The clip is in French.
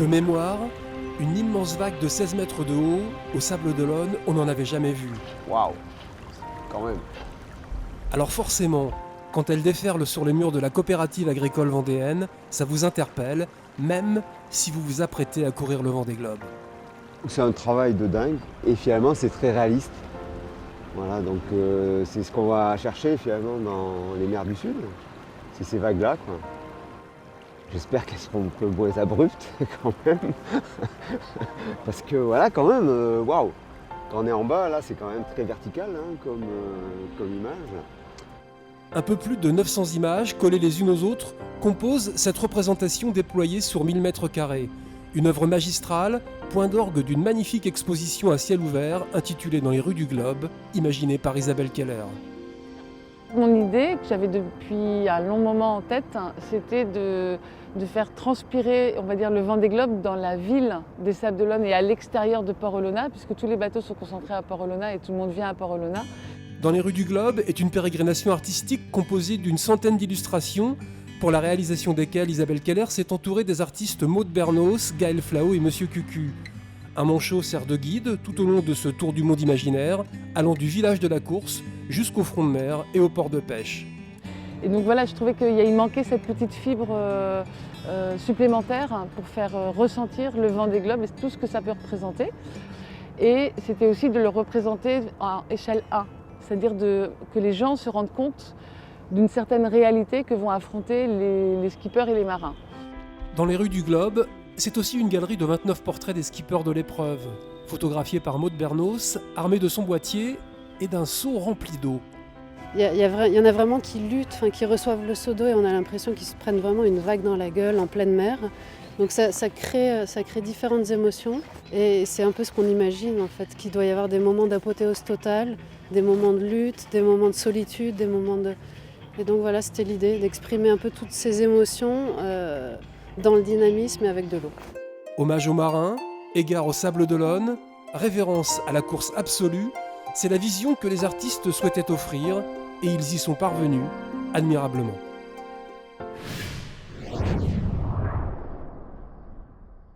De mémoire, une immense vague de 16 mètres de haut, au Sable d'Olonne, on n'en avait jamais vu. Waouh, quand même. Alors forcément, quand elle déferle sur les murs de la coopérative agricole vendéenne, ça vous interpelle, même si vous vous apprêtez à courir le Vendée Globe. C'est un travail de dingue et finalement c'est très réaliste. Voilà, donc c'est ce qu'on va chercher finalement dans les mers du Sud. C'est ces vagues-là, quoi. J'espère qu'elles seront un peu moins abruptes quand même. Parce que voilà, quand même, waouh. Quand on est en bas, là, c'est quand même très vertical hein, comme image. Un peu plus de 900 images, collées les unes aux autres, composent cette représentation déployée sur 1000 mètres carrés. Une œuvre magistrale, point d'orgue d'une magnifique exposition à ciel ouvert intitulée Dans les rues du Globe, imaginée par Isabelle Keller. Mon idée, que j'avais depuis un long moment en tête, c'était de faire transpirer, on va dire, le Vendée Globe dans la ville des Sables d'Olonne et à l'extérieur de Port-Olona, puisque tous les bateaux sont concentrés à Port-Olona et tout le monde vient à Port-Olona. Dans les rues du Globe est une pérégrination artistique composée d'une centaine d'illustrations, pour la réalisation desquelles Isabelle Keller s'est entourée des artistes Maud Bernos, Gaël Flao et Monsieur Cucu. Un manchot sert de guide tout au long de ce tour du monde imaginaire, allant du village de la course jusqu'au front de mer et au port de pêche. Et donc voilà, je trouvais qu'il manquait cette petite fibre supplémentaire pour faire ressentir le Vendée Globe et tout ce que ça peut représenter. Et c'était aussi de le représenter à échelle 1, c'est-à-dire que les gens se rendent compte d'une certaine réalité que vont affronter les skippers et les marins. Dans les rues du Globe, c'est aussi une galerie de 29 portraits des skippers de l'épreuve, photographiés par Maud Bernos, armée de son boîtier et d'un seau rempli d'eau. Il y en a vraiment qui luttent, qui reçoivent le seau d'eau et on a l'impression qu'ils se prennent vraiment une vague dans la gueule en pleine mer. Donc ça crée différentes émotions et c'est un peu ce qu'on imagine en fait, qu'il doit y avoir des moments d'apothéose totale, des moments de lutte, des moments de solitude, des moments de... Et donc voilà, c'était l'idée d'exprimer un peu toutes ces émotions dans le dynamisme et avec de l'eau. Hommage aux marins, égard au Sable d'Olonne, révérence à la course absolue, c'est la vision que les artistes souhaitaient offrir et ils y sont parvenus admirablement.